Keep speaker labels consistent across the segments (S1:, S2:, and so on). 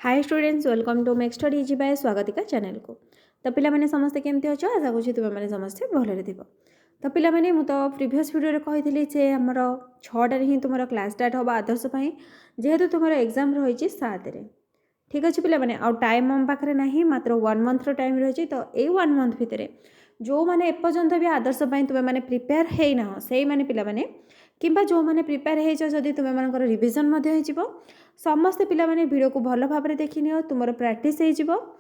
S1: Hi students welcome to make study easy by Swagatika channel को। तो पिला माने समस्ते केमती अच्छो आशा करूँ तुम मैंने समस्ते भलरे थी। तो पिला माने मु तो प्रीवियस वीडियो कही जे आमर 6टार ही तुम क्लास स्टार्ट हम आदर्श जेहेतु तुम एग्जाम रही 7 ठीक अच्छे पिला माने आउ टाइम आम पाखे ना मात्र 1 मंथ टाइम रही। तो ये 1 मंथ भितर जो मैंने एपर्यंत भी आदर्श तुम मैंने प्रिपेयर है ना से मैंने पिला माने किंबा जो मैंने प्रिपेयर होदी तुम मान रिविजन हो समस्ते पिला माने वीडियो को भल भाव में देखी नियो तुम प्रैक्टिस हो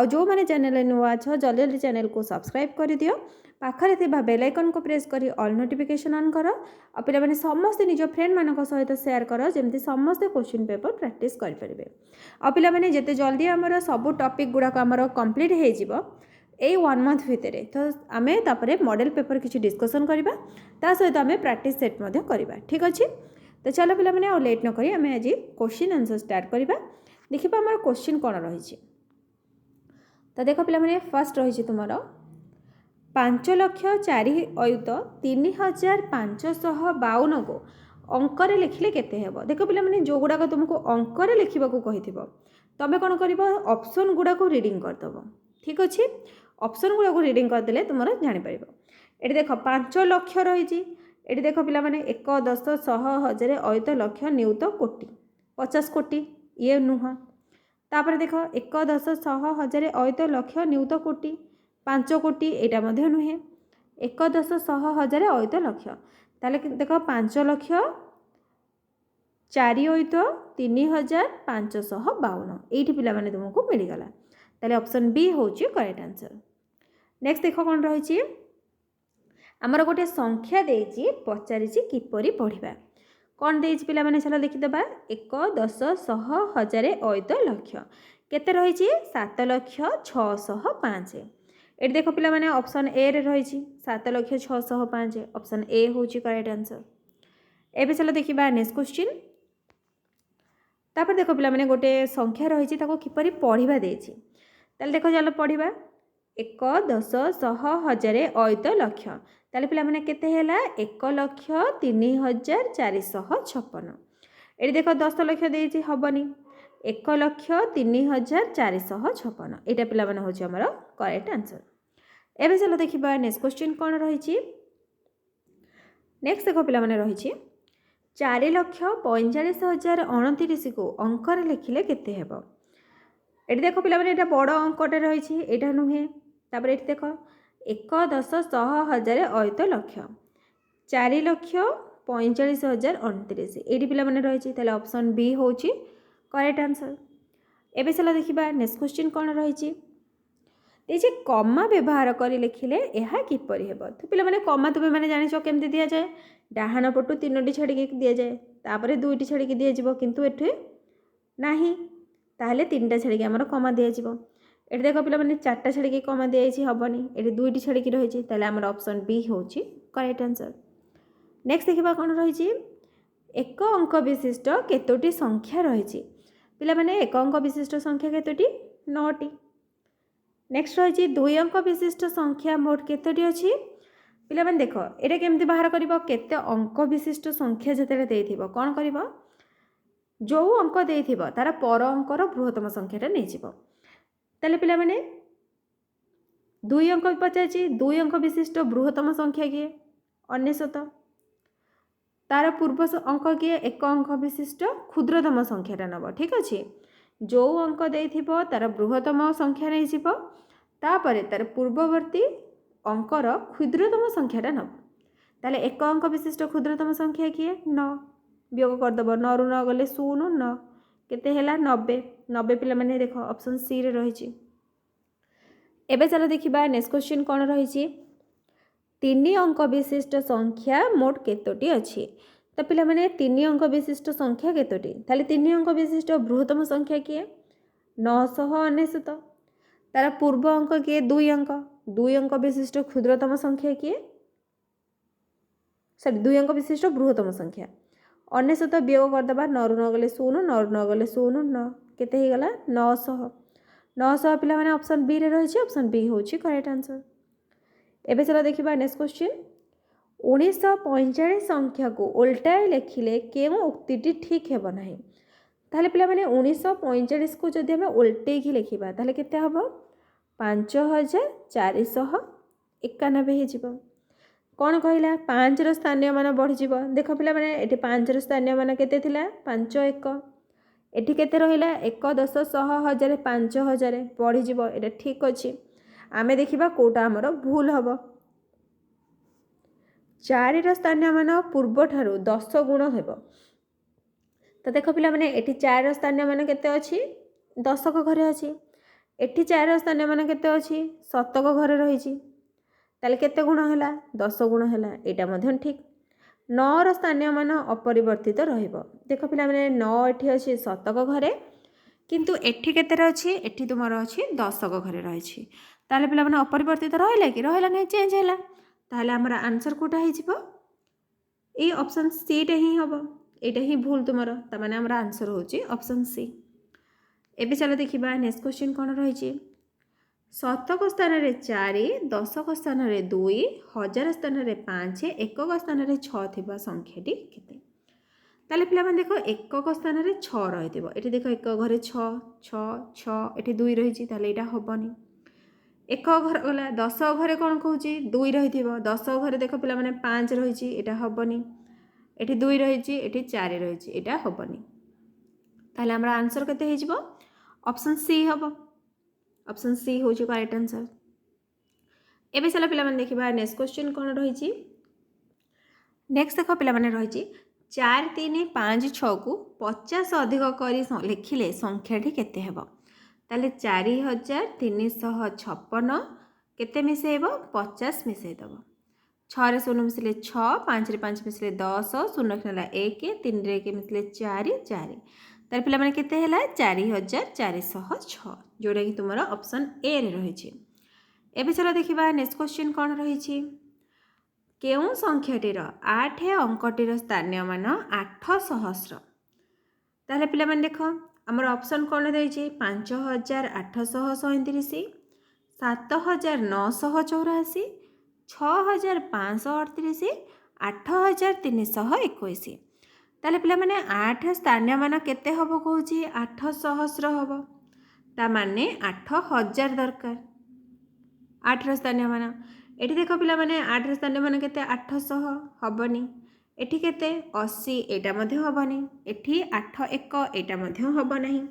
S1: जो मैंने चैनल नुआ अच्छ जल्दी जल्दी चैनल को सब्सक्राइब कर दियो पाखे बेल आइकन को प्रेस कर ऑल नोटिफिकेशन ऑन कर और पिला माने समस्ते निज फ्रेंड मान सहित शेयर कर जमी समस्ते क्वेश्चन पेपर प्रैक्टिस करेंगे और पिला माने जिते जल्दी आमर सब टॉपिक गुड़ाक आमर कंप्लीट हो यही 1 मंथ भितर तो आम तापर मॉडल पेपर किसी डिस्कसन करवा ता सहित आम प्रैक्टिस सेट करवा ठीक अच्छे। तो चलो पिला माने और लेट नक आम आज क्वेश्चन आंसर स्टार्ट करवा देखा आम क्वेश्चन कौन रही। तो देख पिला माने फर्स्ट रही तुम 5,04,552 को अंकरे लिखिले केते हेबो। देख पिला माने जो गुड़ाक तुमको अंकरे लिखा कही तुम कौन कर ऑप्शन गुड़ाक रीडिंग करदेव ठीक अच्छे। ऑप्शन गुड़ाक रीडिंग करदे तुम जापर ये देख 5 लक्ष रही ये देख पिला माने 1 10 100 1000 अयुत लक्ष नियुत कोटि 50 कोटि ये नुह तापर देख 1 10 100 1000 अयुत लक्ष नियुत कोटि 5 कोटि यहाँ नुहे 1 10 100 1000 अयुत लक्ष ताले देख 5 लक्ष 4 अयुत 3552 ये पिला माने तुमको मिलगला ताले ऑप्शन बी हूँ करेक्ट आंसर। नेक्स्ट देख कौन रही आमर गोटे संख्या देछि पचारि किपरि पढ़िबा कौन देछि पिला माने चलो देखिदेबा 1 10 100 1000 अयुत लक्ष केते रही 7,605 ये देख पिला माने ऑप्शन ए रे रही 7,605 ऑप्शन ए हूँ करेक्ट आंसर। एबे चलो देखिबा नेक्स्ट क्वेश्चन तापर देख पिला माने गोटे संख्या रही किपरि पढ़िबा देछि ताले देखो चलो पढ़िबा 1 10 100 1000 अयुत लक्ष ताले पिला माने केते हैला 1,03,456 ये देख 10 लक्ष देछि हबनी 1,03,456 एटा पिला माने होछि हमर करेक्ट आंसर। एबे चलो देखिबा नेक्स्ट क्वेश्चन कोन रही। नेक्स्ट देख पिला माने रही 4,45,29 को अंकर लिखिले केते हेबो। ये देख पिला माने एटा बड़ अंकटे रही एटा नुहे तापर ये देख 1 10 100 1000 अयुत लक्ष 4,45,29 ये पिला माने रही ताले ऑप्शन बी हूँ करेक्ट आंसर। एबे चलो देखिबा नेक्स्ट क्वेश्चन कौन रही कमा व्यवहार कर लिखिले यह किपरि हेबो। तो पिला माने कमा तुम मैंने जानिछ केमती दिया जाए डाहाण पटु 3टी छाड़ी दि जाए तापर 2टी छाड़ी दि किंतु एठे नाही ताहले 3टा छाड़ी आमर कमा दि जाए ये देख पिला माने 4टा छाड़ी कमा दि हेबनी ये 2टी छाड़ी रही ताहले आमर ऑप्शन बी हूँ करेक्ट आंसर। नेक्स्ट देखिबा कौन रही एक अंक विशिष्ट केतोटी संख्या रही पिला माने एक अंक विशिष्ट संख्या केतोटी 9टी। नेक्स्ट रही 2 अंक विशिष्ट संख्या मोट केतोटी अच्छी पिला माने देख ये केमती बाहर कर केते अंक विशिष्ट संख्या जिते देथिबो कौन कर जो अंक देथिबो तार पर अंकर बृहत्तम संख्याटा नहीं जीवो ताले पिला माने 2 अंक पचार 2 अंक विशिष्ट बृहत्तम संख्या किए 99 तार पूर्व अंक किए 1 अंक विशिष्ट क्षुद्रतम संख्याटा नब ठीक अच्छे जो अंक देथिबो तार बृहत्तम संख्या नहीं जीवो तापर तार पूर्ववर्ती अंकर क्षुद्रतम संख्याटा नब ताले 1 अंक विशिष्ट क्षुद्रतम संख्या किए 9 वियोग करदेव 9 रु 9 गले 0 9 केते हैला 90 90 पिला माने देख ऑप्शन सी रे रही। एबे चलो देखिबा नेक्स्ट क्वेश्चन कौन रही 3 अंक विशिष्ट संख्या मोट केतोटी अच्छी। तो पिला माने 3 अंक विशिष्ट संख्या केतोटी ताले 3 अंक विशिष्ट बृहत्तम संख्या किए 999 तार पूर्व अंक किए 2 अंक विशिष्ट क्षुद्रतम संख्या किए 2 अंक विशिष्ट बृहत्तम संख्या 99 वियोग करदेबा 9 रु 9 गले 0 9 रु 9 गले 0 9 केते ही गला 900 पिला माने ऑप्शन बी रे रही ऑप्शन बी हूँ करेक्ट आंसर। एबे चलो देखिबा नेक्स्ट क्वेश्चन 1945 संख्या को उल्टाए लिखिले केउ उक्तिटी ठीक हेब नाही। ताहले पिला माने 1945 को जदि आम उल्टेकी लिखा ताहले केते हम 5491 हो कौन कहला 5 स्थानीय मान बढ़ीज देख पिला माने एटी 5 स्थानीय मान केते थिला 5 1 एटी केते रहिला 1 10 100 1000 5000 बढ़ीज एटा ठीक अच्छे आमे देखिबा कोटा हमर भूल हम 4 स्थानीय मान पूर्व ठारू 10 गुण हेब तो देख पिला माने एटी 4 स्थानीय मान केते अछि दशक घरे अछि एटी 4 स्थानीय मान केते अछि शतक घरे रहिछि ताले केते गुण हैला 10 गुण हैला एटा मध्यन ठीक 9 स्थानीय मान अपरिवर्तित रहिबो देख पिला माने 9 एठी अछि शतक घरे किंतु एठी केते अछि एठी तुमर अछि दशक घरे रहिछि ताले पिला माने अपरिवर्तित रहिला कि रहिला नै चेंज हैला ताले हमर आंसर कोटा हे जिवो ए ऑप्शन सी टे ही हबो एटा ही भूल तुमर त माने हमर आंसर होची ऑप्शन सी एबे चलो देखिबा नेक्स्ट क्वेश्चन कोन रहिछि शतक स्थान रे 4 दशक स्थान रे 2 हजार स्थान रे 5 एकक स्थान रे 6 थिबा संख्याटी केते ताले पिला माने देखो एकक स्थान रे 6 रहिथिबो एठी देखो एक घरे 6 6 6 एठी 2 रहिछि ताले एटा होबनी एक घर गला 10 घरे कोन कहूची 2 रहिथिबो 10 घरे देखो पिला माने 5 रहिछि एटा होबनी एठी 2 रहिछि एठी 4 रहिछि एटा होबनी ताले हमरा आंसर केते हे जिवो ऑप्शन सी हबो ऑप्शन सी होची करेक्ट आंसर एबे चला पिला माने देखिबा नेक्स्ट क्वेश्चन कोन रहिछि नेक्स्ट देखो पिला माने रहिछि 4 3 5 6 को 50 अधिक करी लिखिले संख्याटी केते हेबो ताले 4356 केते मिसेइबो 50 मिसेइ दबो 6 रे 0 मिसले 6 5 रे 5 मिसले 10 0 खनला 1 3 रे के मिसले 4 4 तार पिला माने केते हैला 4406 जोडा कि तुमरा ऑप्शन ए रे रहिछि एबे चला देखिबा नेक्स्ट क्वेश्चन कोन रहिछि केउ संख्याटीर 8 अंकटीर स्थानीय मान 8 सहस्र ताले पिला माने देखो हमर ऑप्शन कोन देछि 5837 7984 6538 8321 ताले पिला माने 8 स्थानीय मान केते हबो कहूची 8 सहस्र हबो ता माने 8000 दरकार 8 स्थानीय मान एठी देखो पिला माने 8 स्थानीय मान केते 800 हबनी एठी केते 80 एटा मध्ये हबनी एठी 81 एटा मध्ये हबो नाही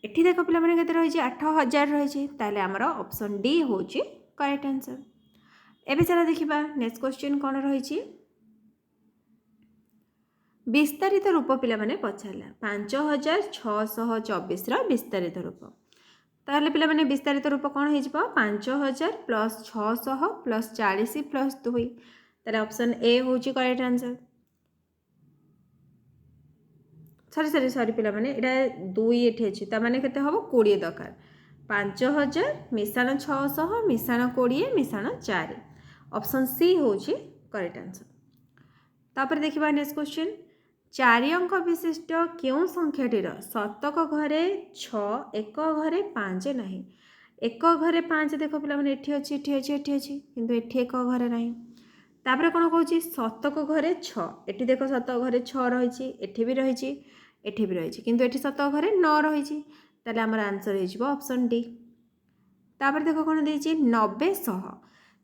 S1: एठी देखो पिला माने केते रहिछि 8000 रहिछि ताले हमर ऑप्शन डी होची करेक्ट आंसर एबे चला देखिबा नेक्स्ट क्वेश्चन कोन रहिछि विस्तारित रूप पिला माने पछाला 5624 रा विस्तारित रूप ताले पिला माने विस्तारित रूप कोन हे जिवो 5000 प्लस 600 प्लस 40 प्लस 2 ताले ऑप्शन ए होची करेक्ट आंसर सॉरी पिला माने एटा 2 एठी अछि ता माने केते हबो 20 दरकार 5000 मिसाण 600 मिसाण 20 मिसाण 4 ऑप्शन सी होची करेक्ट आंसर तापर देखिबा नेक्स्ट क्वेश्चन 4 अंक विशिष्ट केउ संख्याटीर शतक घरे 6 एक घरे 5 नाही एक घरे 5 देखो पिला माने एठी अछि किंतु एठी एक घरे नाही तापर कोन कहूची शतक घरे 6 एठी देखो शतक घरे 6 रहिछि एठी भी रहिछि किंतु एठी शतक घरे 9 रहिछि ताले हमर आंसर हे जिवो ऑप्शन डी तापर देखो कोन देछि 90 100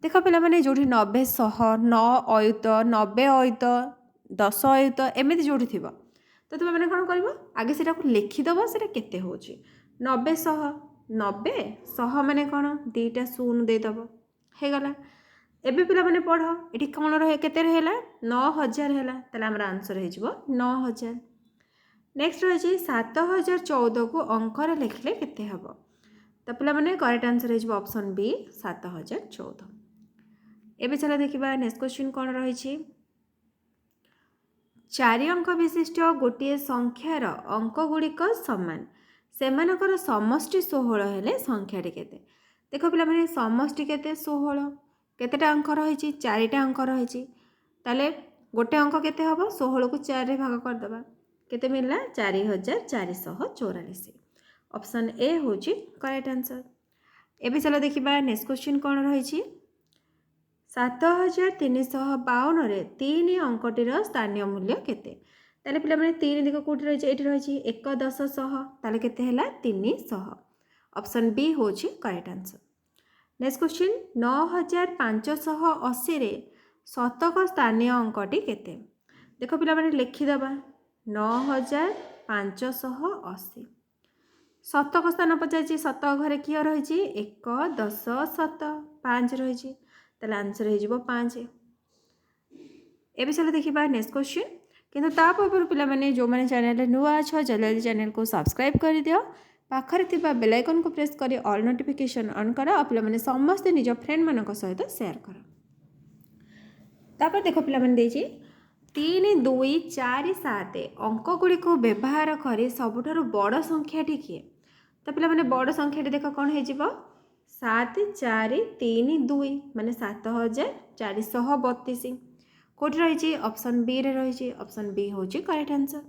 S1: देखो पिला माने जोठी 90 100 9 अयुत 90 अयुत 10 अयुत एमिति जोठी थिबो तो तुम माने कोन करबो आगे सेटा को लिखि दबो सेटा केते होची 90 100 माने कोन दीटा शून्य दे दबो हे गला एबे पिला माने पढो एठी कोन रहे केते रहेला 9000 हैला ताले हमर आंसर हे जिवो 9000 नेक्स्ट रही 7014 को अंक रे लिखले केते हबो तो पिला माने करेक्ट आंसर हे जिवो ऑप्शन बी 7014 एबे चला देखिबा नेक्स्ट क्वेश्चन कोन रही 4 अंक विशिष्ट गोटे संख्यार अंक गुड़िक समान सेमानकर समष्टि 16 हेले संख्याटी केते देखो पिला माने समष्टि केते 16 केतेटा अंक रही 4टा अंक रही ताले गोटे अंक केते हबो 16 को 4 रे भाग कर दबा केते मिलला 4444 ऑप्शन ए होची करेक्ट आंसर एबे चलो देखिबा नेक्स्ट क्वेश्चन कोन रही 7352 रे 3 अंकटीर स्थानीय मूल्य केते ताले पिला माने 3 देखो कोठी रही एठी रही 1 10 100 ताले केते हैला 300 ऑप्शन बी होची करेक्ट आंसर। नेक्स्ट क्वेश्चन 9580 रे शतक स्थानीय अंकटी केते देखो पिला माने लिखि दबा 9580 शतक स्थान पचार शतक घरे किए रही 1 10 7 5 रही ताले आंसर हो 5। ए विषय देखा नेक्स्ट क्वेश्चन किंतु तापर पिला माने जो माने चैनल नुआ अच्छ जल्दी चैनल को सब्सक्राइब कर दियो पाखरे थिबा बेल आइकन को प्रेस करी ऑल नोटिफिकेशन ऑन कर पिला माने समस्त निज फ्रेंड मानक सहित शेयर कर। तापर देखो पिला माने देछि 3 2 4 7 अंक गुड़ी को व्यवहार करी सबुठारु बड़ संख्याटी किए तो पिला माने बड़ संख्याटी देख कौन हो 7 4 3 2 माने 7432 कोठी रही ऑप्शन बी रे रही ऑप्शन बी होची करेक्ट आंसर।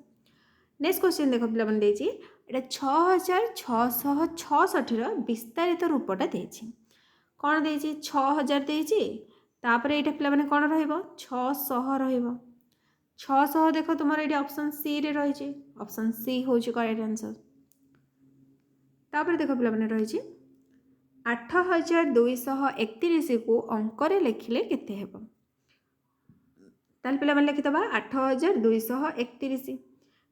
S1: नेक्स्ट क्वेश्चन देखो पिला माने देछि एटा 6666 विस्तारित रूपटा देछि कौन देछि 6000 देछि तापर एटा पिला माने कौन रहइबो 600 रहइबो 600 देखो तुमार ये ऑप्शन सी रे रही ऑप्शन सी होची करेक्ट आंसर। तापर देखो पिला माने रही 8231 को अंक रे लिखिले केते हेबो ताल पिला माने लिखिदबा 8231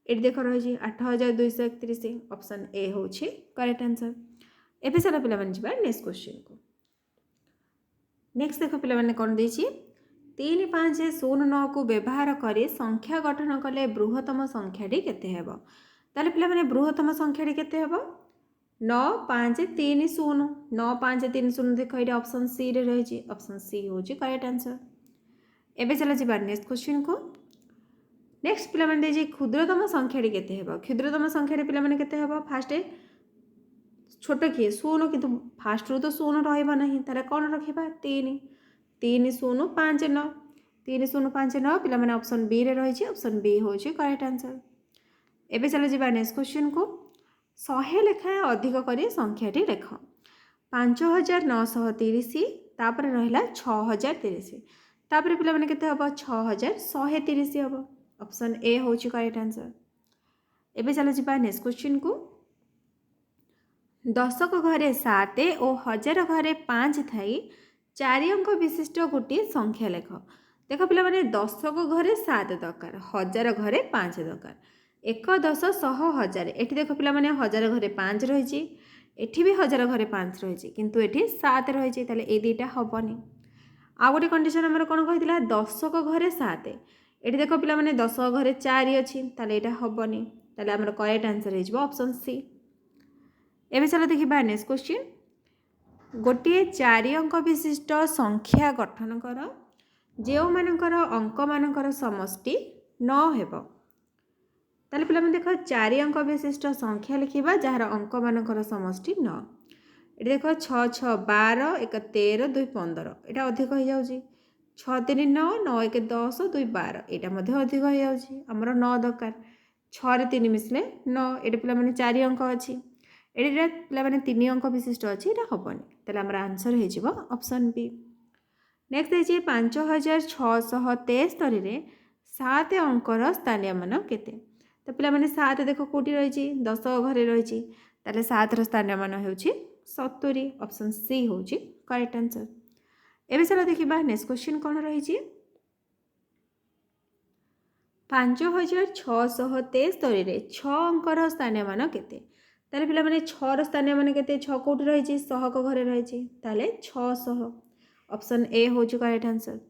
S1: ये देख रही 8231 ऑप्शन ए होची करेक्ट आंसर। एबे सारा पिला माने जिबा नेक्स्ट क्वेश्चन को नेक्स्ट देखो पिला माने कोन देछि 3509 को व्यवहार करी संख्या गठन कले बृहत्तम संख्याटी केते हेबो ताले पिला माने बृहत्तम संख्याटी केते हेबो 9530 9530 देखो ये ऑप्शन सी रे रही ऑप्शन सी होची करेक्ट आंसर। एबे चला जिबा नेक्स्ट क्वेश्चन को नेक्स्ट पिला माने देछि क्षुद्रतम संख्याटी केते हेबो क्षुद्रतम संख्याटी पिला माने केते हेबो फास्ट छोट किए 0 किंतु फास्ट रो तो 0 रहइबा नहीं तारे कोन रखिबा 3 3059 3059 पिला माने ऑप्शन बी रे रही ऑप्शन बी होची करेक्ट आंसर। एबे चला जिबा नेक्स्ट क्वेश्चन को 100 लेखा अधिक करी संख्याटी लेख 5930 तापर रहिला 6030 तापर पिला माने केते हबो 6130 हबो ऑप्शन ए होची करेक्ट आंसर। एबे चला जिबा नेक्स्ट क्वेश्चन को दशक घरे 7 और 1000 घरे 5 थाई 4 अंक विशिष्ट गोटे संख्या लेख देख पिला माने दशक घरे 7 दरकार 1000 घरे 5 दरकार 1 10 100 1000 एठी देख पिला माने 1000 घरे 5 रही एठी भी 1000 घरे 5 रही किंतु एठी 7 रही ताले ए दुईटा हबनी आ गोटे कंडीशन हमर कोन कहितला दशक घरे 7 एठी देख पिला माने दशक घरे 4 अछि ताले एटा हबनी ताले हमर करेक्ट आंसर हे ऑप्शन सी। एबे चलो देखिबा नेक्स्ट क्वेश्चन गोटे 4 अंक विशिष्ट संख्या गठन कर जो मानकर अंक मानकर समष्टि 9 हेबो ताले पिला माने देखो 4 अंक विशिष्ट संख्या लिखिबा जहार अंक मानकर समष्टि 9 एटा देखो 6 6 12 1 13 2 15 एटा अधिक हो जाउची 6 3 9 9 1 10 2 12 एटा मध्ये अधिक हो जाउची हमर 9 दरकार 6 रे 3 मिसले 9 एटा पिला माने 4 अंक अछि एटा पिला माने 3 अंक विशिष्ट अछि एटा हबनी ताले हमर आंसर हे जिवो ऑप्शन बी। नेक्स्ट है 5673 रे 7 अंकर स्थानीय मान केते तो पिला माने 7 देखो कोटी रही 10 घरे रही ताले 7 रो स्थानीय मान होउची 70 ऑप्शन सी होउची करेक्ट आंसर। एबे चला देखिबा नेक्स्ट क्वेश्चन कोन रही 5673 रे 6 अंकर स्थानीय मान केते ताले पिला माने 6 रो स्थानीय मान केते 6 कोटी रही 100 को घरे रही ताले 600 ऑप्शन ए हो करेक्ट आंसर।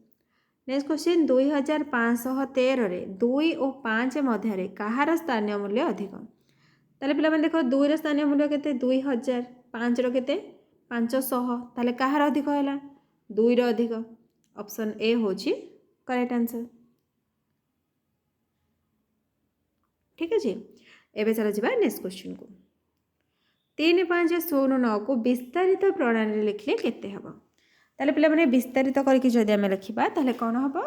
S1: नेक्स्ट क्वेश्चन 2513 रे 2 और 5 मध्य कहार स्थानीय मूल्य अधिक ताले पिला माने देखो 2 रो स्थानीय मूल्य केते 2000 5 रो केते 500 ताले कहार अधिक हैला 2 रो अधिक ऑप्शन ए होची करेक्ट आंसर ठीक अछि। एबे चला जिबा नेक्स्ट क्वेश्चन को 3509 को विस्तारित प्रणाली लिखले केते हबो ताले पिला माने विस्तारित करके जदि आमे लिखिबा ताले कोन हबो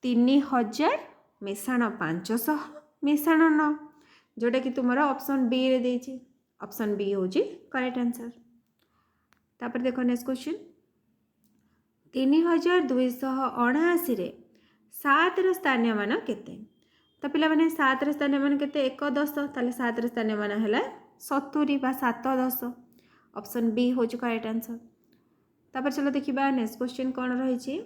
S1: 3000 मिश्रण 500 मिश्रण 9 जोटा कि तुम्हारा ऑप्शन बी रे देछि ऑप्शन बी होची करेक्ट आंसर। तापर देखो नेक्स्ट क्वेश्चन 3279 रे 7 रो स्थानीय मान केते तो पिला माने 7 रे स्थानीय मान केते 1 10 ताले 7 रे स्थानीय मान हैला 70 बा 7 10 ऑप्शन बी हो जो करेक्ट आंसर। तापर चलो देखिबा नेक्स्ट क्वेश्चन कोन रही छी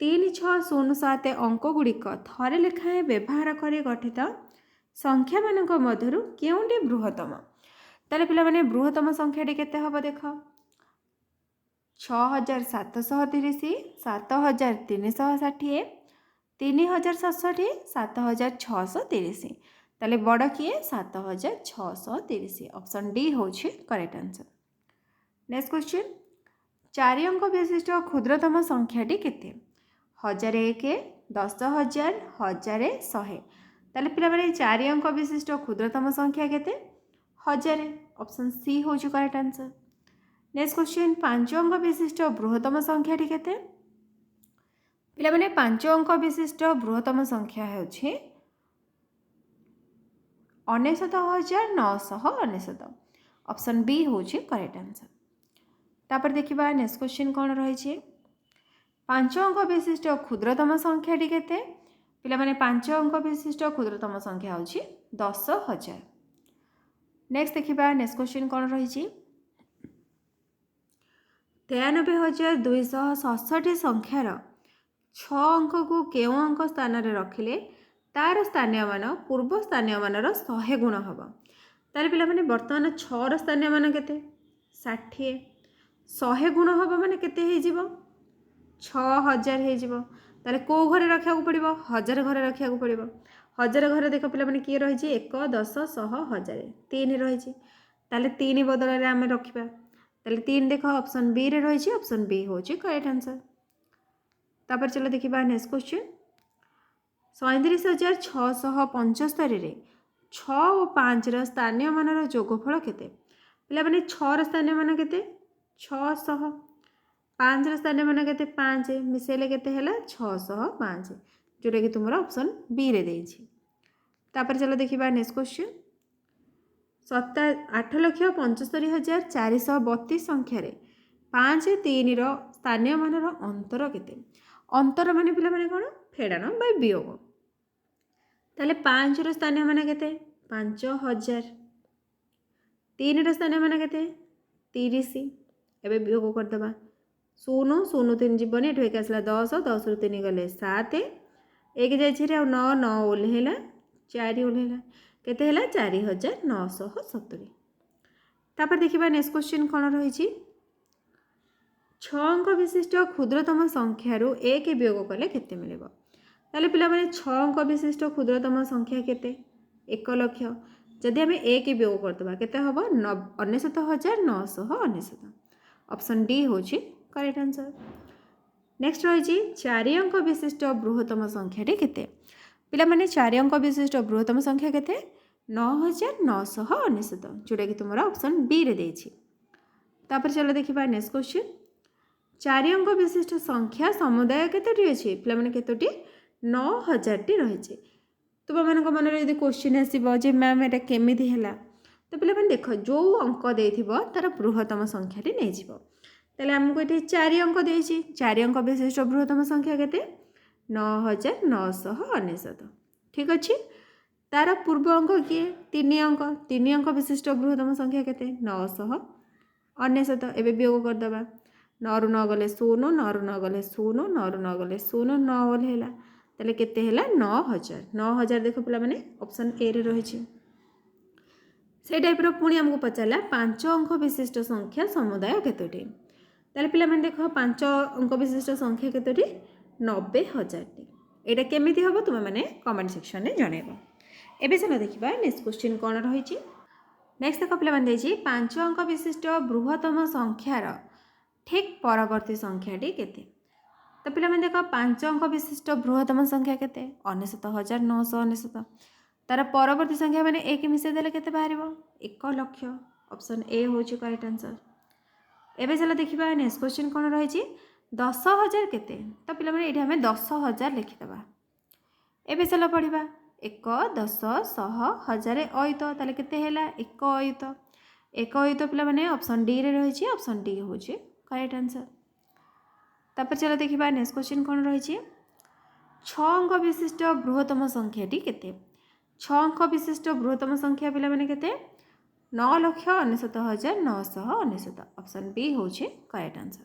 S1: 3607 अंक गुड़िक थरे लेखाएं व्यवहार करे गठित संख्या मानक मध्यरु केउंटी बृहत्तम ताले पिला माने बृहत्तम संख्याटी केते हबो देख 6730 7360 3067 7630 ताले बड़ किए 7630 ऑप्शन डी होछि करेक्ट आंसर। नेक्स्ट क्वेश्चन 4 अंक विशिष्ट क्षुद्रतम संख्याटी केते 1001 10000 1100 ताले पिला माने 4 अंक विशिष्ट क्षुद्रतम संख्या केते 1000 ऑप्शन सी होछि करेक्ट आंसर। नेक्स्ट क्वेश्चन 5 अंक विशिष्ट बृहत्तम संख्याटी केते पिला माने 5 अंक विशिष्ट बृहत्तम संख्या होछि 99999 ऑप्शन बी होछि करेक्ट आंसर। तापर देखिबा नेक्स्ट क्वेश्चन कोन रही छी 5 अंक विशिष्ट क्षुद्रतम संख्याटी केते पिला माने 5 अंक विशिष्ट क्षुद्रतम संख्या होछि 10000। नेक्स्ट देखिबा नेक्स्ट क्वेश्चन कोन रही छी 93267 संख्यार 6 अंक को केउ अंक स्थान रे रखिले तार स्थानीय मान पूर्व स्थानीय मानर 100 गुण हम ताले पिला माने वर्तमान 6 र स्थानीय मान केते 60 100 गुण हम माने केते हे जीवो 6000 हे जीवो ताले को घरे रखिया को पड़िबो 1000 घरे रखिया को पड़िबो 1000 घरे देख पिला माने की रही छी 1 10 100 1000 3 रही छी ताले 3 बदल रे हम रखिबा ताले 3 देख ऑप्शन बी रे रही छी ऑप्शन बी होची करेक्ट आंसर। तापर चलो देखिबा नेक्स्ट क्वेश्चन 37675 रे 6 और 5 र स्थानीय मानर जोगफल केते पिला माने 6 र स्थानीय मान केते 600 5 र स्थानीय मान केते 5 मिसेले केते हला 605 जोटा कि तुमरा ऑप्शन बी रे देछि। तापर चलो देखिबा नेक्स्ट क्वेश्चन 8,75,432 संख्या रे 5 3 रो स्थानीय मानर अंतर केते अंतर माने पिला माने कोन फेडान बाय वियोग ताले 5 रो स्थानीय मान केते 5000 3 रो स्थानीय मान केते 30 एबे वियोग कर दबा 0 0 3 जीवन एठो एक आसला 10 10 रो 3 गले 7 एक जाय छि रे 9 9 ओल्हेला 4 ओल्हेला केते हला 4970। तापर देखिबा नेक्स्ट क्वेश्चन कोन रही छी 6 अंक विशिष्ट क्षुद्रतम संख्या रो 1 वियोग कले केते मिलेबो ताले पिला माने 6 अंक विशिष्ट क्षुद्रतम संख्या केते 1 लाख जदि हमें 1 वियोग करतबा केते हबो 99999 ऑप्शन डी होची करेक्ट आंसर। नेक्स्ट रही छी 4 अंक विशिष्ट बृहत्तम संख्याटी केते पिला माने 4 अंक विशिष्ट बृहत्तम संख्या केते 9999 जोटा कि तुमरा ऑप्शन बी रे देछि। तापर चलो देखिबा नेक्स्ट क्वेश्चन 4 अंक विशिष्ट संख्या समुदाय केतोटी अछि पिला माने केतोटी 9000 टी रहिछि तुम मान मन यदि क्वेश्चन आसो जे मैम एटा केमिति हैला तो पिला माने देख जो अंक देथिबो तार बृहत्तम संख्याटी नै जिवो ताले हमको एठी 4 अंक देछि 4 अंक विशिष्ट बृहत्तम संख्या केते 9999 ठीक अछि तार पूर्व अंक किए 3 अंक विशिष्ट बृहत्तम संख्या केते 999 एबे वियोग कर दबा 9 रु 9 गले 0 9 रु 9 गले 0 9 रु 9 गले 0 9 ओल्हेला ताले केते हैला 9000 देखो पिला माने ऑप्शन ए रे रही छी। से टाइप रो पुणी हमको पचारला 5 अंक विशिष्ट संख्या समुदाय केतोटी ताले पिला माने देखो 5 अंक विशिष्ट संख्या केतोटी 90000 टी एटा केमिति हबो तुम माने कमेंट सेक्शन रे जणेबो। एबे चलो देखिबा नेक्स्ट क्वेश्चन कोन रही छी नेक्स्ट देखो पिला माने देछि 5 अंक विशिष्ट बृहत्तम संख्यार ठीक परवर्ती संख्याटी केते तो पिला माने देखो 5 अंक विशिष्ट बृहत्तम संख्या केते 99999 तार परवर्ती संख्या माने 1 मिसे देले केते बाहरिबो 1 लाख ऑप्शन ए होची करेक्ट आंसर। एबे चलो देखिबा नेक्स्ट क्वेश्चन कोन रही छी 10000 केते तो पिला माने एठी हमें 10000 लिखि दबा। एबे चलो पढिबा 1 10 100 1000 अयुत ताले केते हैला 1 अयुत पिला माने ऑप्शन डी रे रही छी ऑप्शन डी होची करेक्ट आंसर। तापर चलो देखिबा नेक्स्ट क्वेश्चन कौन रही 6 अंक विशिष्ट बृहत्तम संख्याटी केते 6 अंक विशिष्ट बृहत्तम संख्या पिला माने केते 9,99,999 ऑप्शन बी होचे करेक्ट आंसर।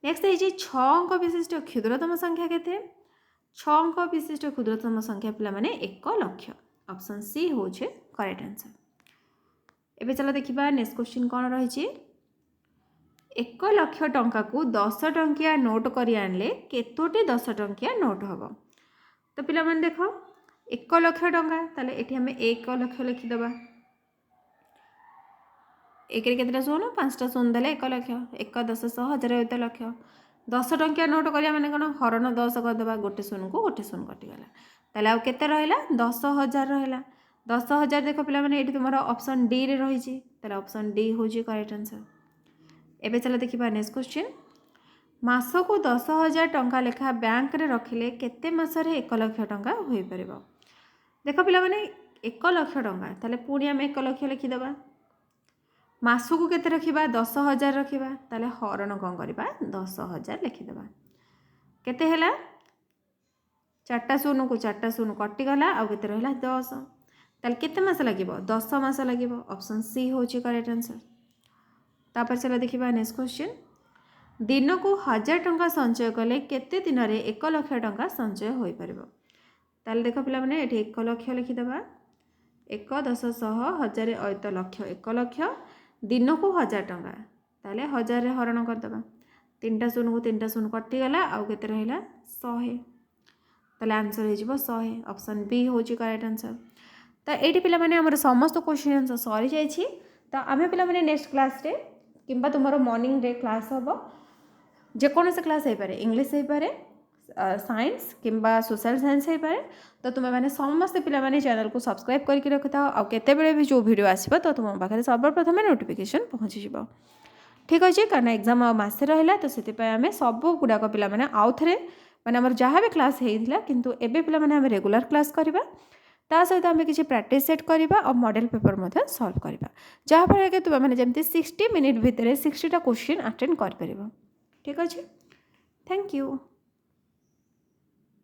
S1: नेक्स्ट है 6 अंक विशिष्ट क्षुद्रतम संख्या केते 6 अंक विशिष्ट क्षुद्रतम संख्या पिला माने 1 लाख ऑप्शन सी होचे करेक्ट आंसर। एबे चलो देखिबा नेक्स्ट क्वेश्चन कौन रही 1 लाख टंका को 10 टंकिया नोट करी आनले केतोटी 10 टंकिया नोट हम। तो पिला माने देख 1 लाख टंका ताले एठी हमें 1 लाख लिखिदबा 1 रे केतटा शून 5टा शून देले 1 लाख 1 10 100 1000 1 लाख 10 टंकिया नोट करिया माने कोन हरण 10 करदबा गोटे शून को गोटे शून कटि गला ताले आ केते रहला 10,000 रहला 10,000 देख पिला माने एठी तुमरो ऑप्शन डी रे रही छि ताले ऑप्शन डी होजी करेक्ट आंसर। एबे चलो देखिबा नेक्स्ट क्वेश्चन मास को 10,000 टंका लेखा बैंक रे रखिले केते मासरे 1 लाख टंका होई परबो। देख पिला माने 1 लाख टंका ताले पुणी हम 1 लाख लिखिदबा मासकू केते रखिबा 10,000 रखिबा ताले हरण कौन करबा 10,000 लिखिदबा केते हैला 4टा शून को 4टा शून कटि गला आ केते रहला 10 ताले केते मास लागिबो 10 मास लागिबो ऑप्शन सी होची करेक्ट आंसर। तापर चलो देखिबा नेक्स्ट क्वेश्चन दिन को 1000 टंका संचय कले केते दिन रे 1 लाख टंका संचय होई परबो। ताले देखो पिला माने एठी 1 लाख लिखिदबा 1 10 100 1000 1 लाख 1 लाख दिन को 1000 टंका ताले 1000 रे हरण करदबा 3टा शून को 3टा शून कटि गला आ केते रहला 100 ताले आंसर हो जिवो 100 ऑप्शन बी होची करेक्ट आंसर। तो एठी पिला माने हमर समस्त क्वेश्चन आंसर सरी जाई छी। तो आमे पिला माने नेक्स्ट क्लास रे किंबा तुमरो मॉर्निंग रे क्लास हबो जे कोन से क्लास हे पारे इंग्लिश हे पारे साइंस किंबा सोशल साइंस हे पारे। तो तुम मैंने समस्त पिला माने चैनल को सब्सक्राइब करके रखिथा आ केते बेले भी जो वीडियो आसीबो तो तुम पाखरे सर्वप्रथम नोटिफिकेशन पहुंची जिवो ठीक अछि कारण एग्जाम आ मासे रहला तो सेति पय हमें सब गुडा को पिला माने आउ थरे माने हमर जहाँ भी क्लास हेइथिला किंतु एबे पिला माने हम रेगुलर क्लास करबा ता सहित आम किसी प्रैक्टिस सेट करवा और मॉडल पेपर मध्य सॉल्व करवा जहाँफल कि तुम मैंने जमी 60 मिनिट भितर 60टा क्वेश्चन अटेंड कर ठीक अच्छे थैंक यू।